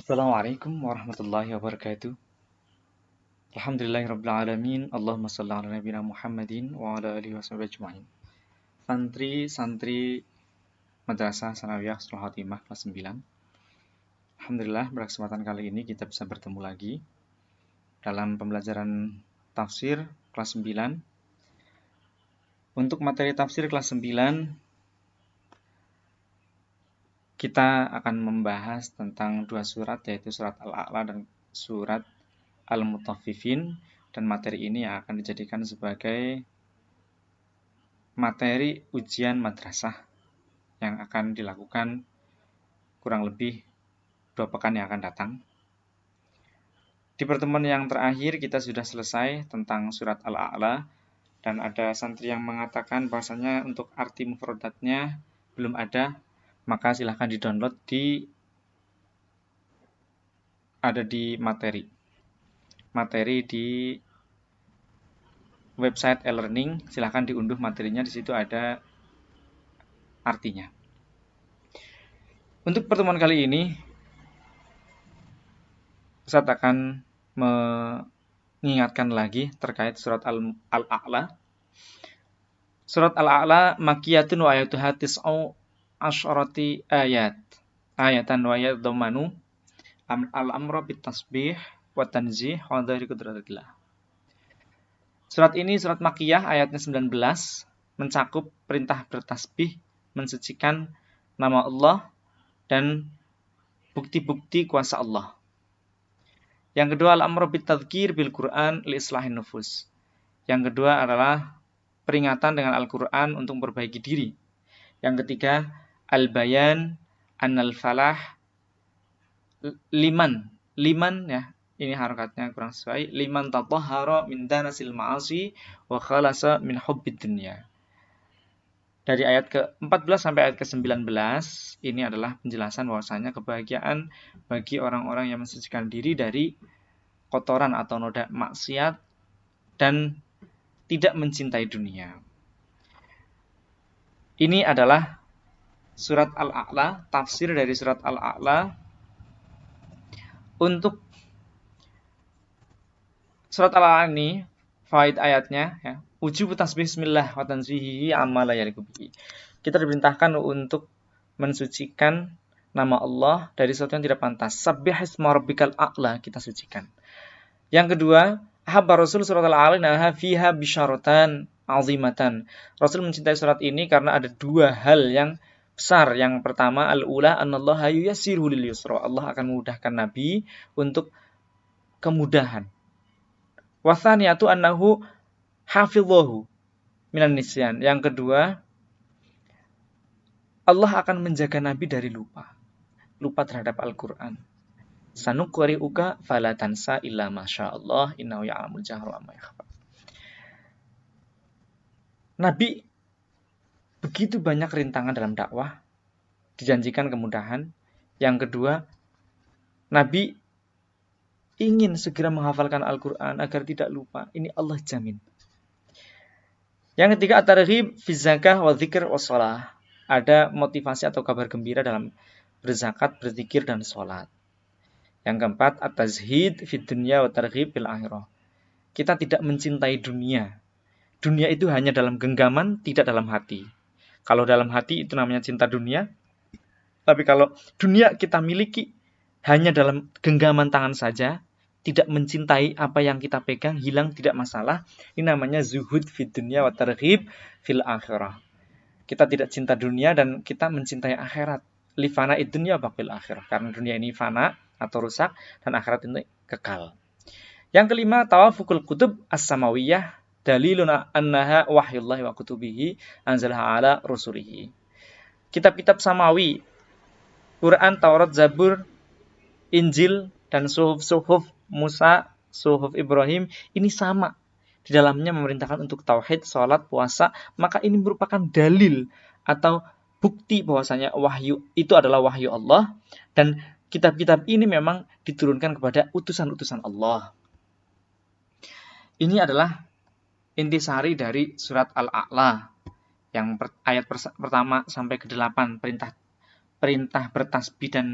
Assalamualaikum warahmatullahi wabarakatuh. Alhamdulillahirrabbilalamin. Allahumma salli ala nabiyina Muhammadin wa ala alihi washabihi ajma'in. Santri-santri Madrasah Sanawiyah Husnul Khotimah kelas 9. Alhamdulillah pada kesempatan kali ini kita bisa bertemu lagi dalam pembelajaran tafsir kelas 9. Untuk materi tafsir kelas 9 kita akan membahas tentang dua surat, yaitu surat Al-A'la dan surat Al-Mutaffifin, dan materi ini yang akan dijadikan sebagai materi ujian madrasah yang akan dilakukan kurang lebih 2 pekan yang akan datang. Di pertemuan yang terakhir kita sudah selesai tentang surat Al-A'la, dan ada santri yang mengatakan bahwasanya untuk arti mufradatnya belum ada, maka silahkan di-download ada di materi di website e-learning. Silahkan diunduh materinya, di situ ada artinya. Untuk pertemuan kali ini Ustadz akan mengingatkan lagi terkait surat Al-A'la. Surat Al-A'la makiyatun wa ayatuha tis'u asyarati ayatan wa yadhamanu al-amra bitasbih wa tanzih wa dzikri qudratillah. Surat ini surat makiyah, ayatnya 19, mencakup perintah bertasbih, mensucikan nama Allah dan bukti-bukti kuasa Allah. Yang kedua, al-amru bitadzkir bil Qur'an li islahin nufus. Yang kedua adalah peringatan dengan Al-Qur'an untuk memperbaiki diri. Yang ketiga, al-bayan annal falah liman ya, ini harakatnya kurang sesuai, liman tatahhara min danasil ma'asi wa khalasa min hubbid dunya. Dari ayat ke-14 sampai ayat ke-19 ini adalah penjelasan bahwasanya kebahagiaan bagi orang-orang yang mensucikan diri dari kotoran atau noda maksiat dan tidak mencintai dunia. Ini adalah surat Al-A'la, tafsir dari surat Al-A'la. Untuk surat Al-A'la ini faid ayatnya ya, wujub tasbih bismillah wa tanzihi amma la yaliqu bihi. Kita diperintahkan untuk mensucikan nama Allah dari sesuatu yang tidak pantas. Sabbih isma rabbikal a'la, kita sucikan. Yang kedua, ahabba Rasul surat Al-A'la naha fiha bisyaratan azimatan. Rasul mencintai surat ini karena ada 2 hal yang besar. Yang pertama, al-ula anallaha yuyassiruhu lil yusra. Allah akan memudahkan Nabi untuk kemudahan. Wathaniyatu annahu hafidhahu minan nisyan. Yang kedua, Allah akan menjaga Nabi dari lupa terhadap Al-Qur'an. Sanuqri'uka fala tansa illa masyaallah innahu ya'lamul jahra wa ma yakhfa. Nabi begitu banyak rintangan dalam dakwah, dijanjikan kemudahan. Yang kedua, Nabi ingin segera menghafalkan Al-Qur'an agar tidak lupa. Ini Allah jamin. Yang ketiga, at-targhib fi zakah wa dzikr wa shalah. Ada motivasi atau kabar gembira dalam berzakat, berzikir dan sholat. Yang keempat, at-tazhid fid dunya wa targhib fil akhirah. Kita tidak mencintai dunia. Dunia itu hanya dalam genggaman, tidak dalam hati. Kalau dalam hati itu namanya cinta dunia. Tapi kalau dunia kita miliki hanya dalam genggaman tangan saja, tidak mencintai apa yang kita pegang, hilang tidak masalah. Ini namanya zuhud fid dunya wa targhib fil akhirah. Kita tidak cinta dunia dan kita mencintai akhirat. Li fana id-dunya baqil akhirah. Karena dunia ini fana atau rusak dan akhirat ini kekal. Yang kelima, tawafukul kutub as-samawiyah dalilun annaha wahyullahi wa kutubihi anzalaha ala rusulihi. Kitab-kitab samawi, Quran, Taurat, Zabur, Injil dan suhuf Musa, suhuf Ibrahim, ini sama. Di dalamnya memerintahkan untuk tauhid, sholat, puasa. Maka ini merupakan dalil atau bukti bahwasanya wahyu itu adalah wahyu Allah, dan kitab-kitab ini memang diturunkan kepada utusan-utusan Allah. Ini adalah intisari dari surat Al-A'la yang ayat pertama sampai ke-8, perintah perintah bertasbih dan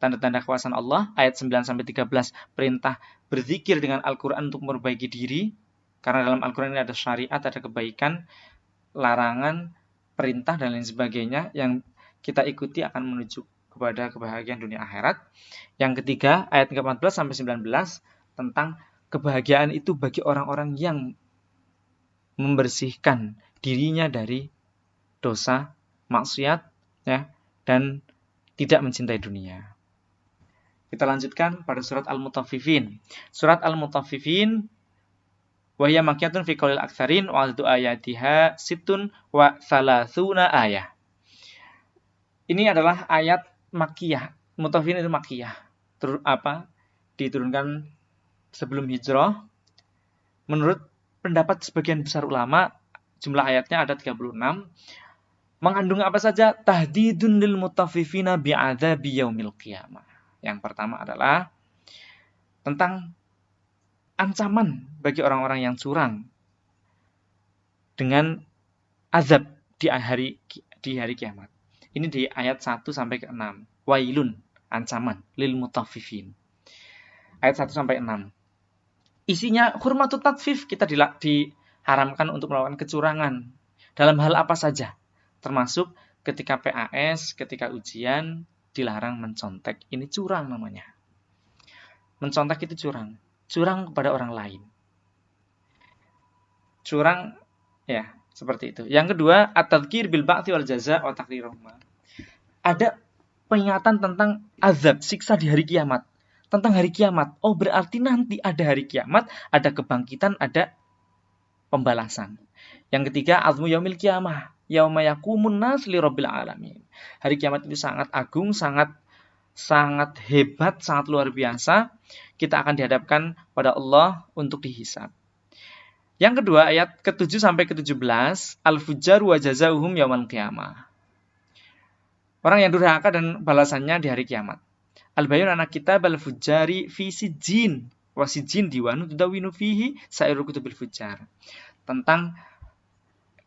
tanda-tanda kekuasaan Allah. Ayat 9-13 perintah berzikir dengan Al-Quran untuk memperbaiki diri. Karena dalam Al-Quran ini ada syariat, ada kebaikan, larangan, perintah, dan lain sebagainya. Yang kita ikuti akan menuju kepada kebahagiaan dunia akhirat. Yang ketiga, ayat 14-19 tentang kebahagiaan itu bagi orang-orang yang membersihkan dirinya dari dosa, maksiat, ya, dan tidak mencintai dunia. Kita lanjutkan pada surat Al-Mutaffifin. Surat Al-Mutaffifin wa hiya makkiyatun fi qaulil aktsarin wa adadu ayatiha sittun wa thalathuna ayah. Ini adalah ayat makkiyah. Mutaffifin itu makkiyah. Diturunkan sebelum hijrah. Menurut pendapat sebagian besar ulama, jumlah ayatnya ada 36. Mengandung apa saja? Tahdidun lil mutaffifina bi'adzabi yaumil qiyamah. Yang pertama adalah tentang ancaman bagi orang-orang yang curang dengan azab di hari kiamat. Ini di ayat 1 sampai ke 6. Wailun, ancaman lil mutaffifin. Ayat 1 sampai 6. Isinya hurmatut tatfif, kita diharamkan untuk melakukan kecurangan dalam hal apa saja. Termasuk ketika PAS, ketika ujian, dilarang mencontek. Ini curang namanya. Mencontek itu curang. Curang kepada orang lain. Curang, ya, seperti itu. Yang kedua, at-tadhkir bil ba'thi wal jaza wa taqrirahuma. Ada peringatan tentang azab, siksa di hari kiamat. Tentang hari kiamat. Oh, berarti nanti ada hari kiamat, ada kebangkitan, ada pembalasan. Yang ketiga, azmu yaumil kiamah. Yauma yaqumun nas li rabbil alamin. Hari kiamat itu sangat agung, sangat hebat, sangat luar biasa. Kita akan dihadapkan pada Allah untuk dihisab. Yang kedua, ayat ke-7 sampai ke-17, al-fujjar wa jazaohum yaumal qiyamah. Orang yang durhaka dan balasannya di hari kiamat. Al-bayun anak kitab al-fujjari fi sijjin wa sijjin diwanu tudawinu fihi sa'iru kutubil fujjar. Tentang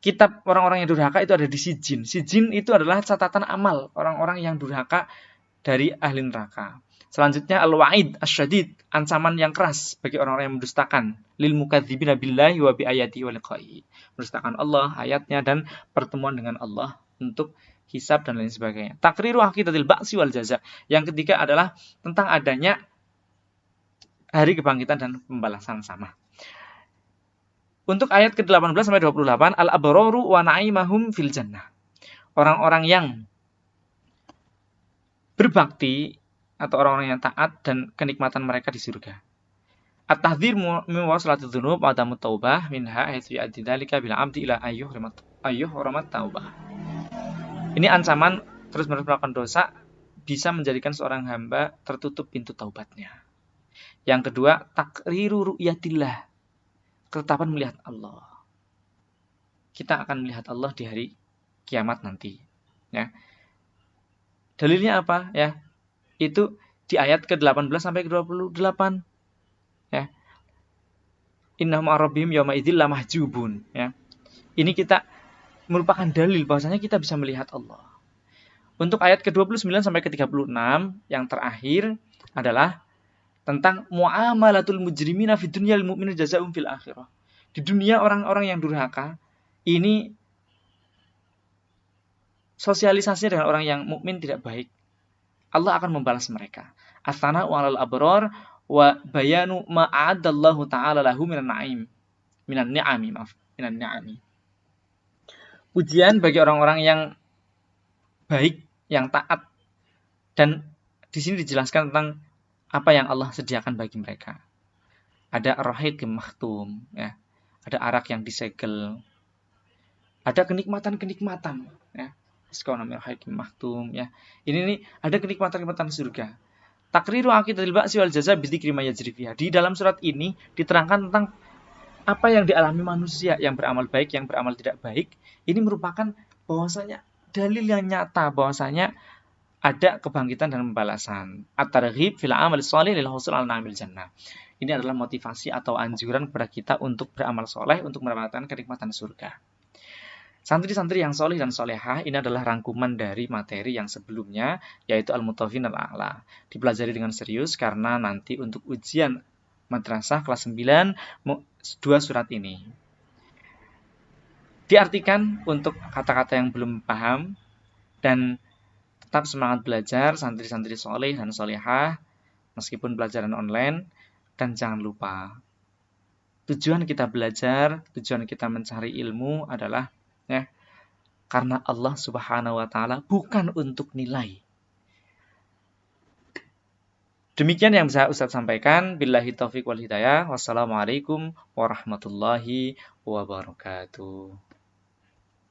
kitab orang-orang yang durhaka itu ada di sijjin. Sijjin itu adalah catatan amal orang-orang yang durhaka dari ahli neraka. Selanjutnya al-wa'id asyadid, ancaman yang keras bagi orang-orang yang mendustakan lil mukadzibina billahi wa bi ayatihi wa liqa'ihi. Mendustakan Allah, ayatnya, dan pertemuan dengan Allah untuk hisab dan lain sebagainya. Takriru aqidatil ba'si wal jaza. Yang ketiga adalah tentang adanya hari kebangkitan dan pembalasan sama. Untuk ayat ke-18 sampai 28, al-abraru wa na'imahum fil jannah. Orang-orang yang berbakti atau orang-orang yang taat dan kenikmatan mereka di surga. At-tahdzir min waslatil dzunub wa adamut taubah minha haitsu ya'ti dzalika bil 'abdi ila ayyuhramat taubah. Ini ancaman terus-menerus melakukan dosa bisa menjadikan seorang hamba tertutup pintu taubatnya. Yang kedua, takriru ru'yatillah. Ketetapan melihat Allah. Kita akan melihat Allah di hari kiamat nanti. Ya. Dalilnya apa? Ya, itu di ayat ke-18 sampai ke-28. Ya. Innahum arabbihim yawma idzil lamahjubun. Ya. Ini kita merupakan dalil bahwasanya kita bisa melihat Allah. Untuk ayat ke-29 sampai ke-36 yang terakhir adalah tentang muamalatul mujrimina fid dunya lil mu'minin jazaa'un fil akhirah. Di dunia orang-orang yang durhaka ini sosialisasinya dengan orang yang mukmin tidak baik. Allah akan membalas mereka. As-sana'u 'alal abrar wa bayanu ma a'adallahu ta'ala lahu minan ni'ami. Pujian bagi orang-orang yang baik, yang taat. Dan di sini dijelaskan tentang apa yang Allah sediakan bagi mereka. Ada ar-rahiqim makhtum, ya. Ada arak yang disegel. Ada kenikmatan-kenikmatan, ya. Sekolah ar-rahiqim makhtum, ya. Ini ada kenikmatan-kenikmatan surga. Takriru aqidatil ba'si wal jaza bi dzikri ma yajri fiha. Di dalam surat ini diterangkan tentang apa yang dialami manusia yang beramal baik, yang beramal tidak baik. Ini merupakan bahwasanya dalil yang nyata bahwasanya ada kebangkitan dan pembalasan. At-targhib fil amal shalih lil husul al-na'imil jannah. Ini adalah motivasi atau anjuran kepada kita untuk beramal soleh untuk mendapatkan kenikmatan surga. Santri-santri yang soleh dan solehah ini adalah rangkuman dari materi yang sebelumnya, yaitu Al-Mutawwifin Al-A'la. Dipelajari dengan serius karena nanti untuk ujian madrasah kelas 9, 2 surat ini. Diartikan untuk kata-kata yang belum paham, dan tetap semangat belajar, santri-santri soleh dan solehah, meskipun pelajaran online, dan jangan lupa, tujuan kita belajar, tujuan kita mencari ilmu adalah ya, karena Allah Subhanahu wa taala, bukan untuk nilai. Demikian yang bisa Ustaz sampaikan. Billahi taufiq wal hidayah. Wassalamualaikum warahmatullahi wabarakatuh.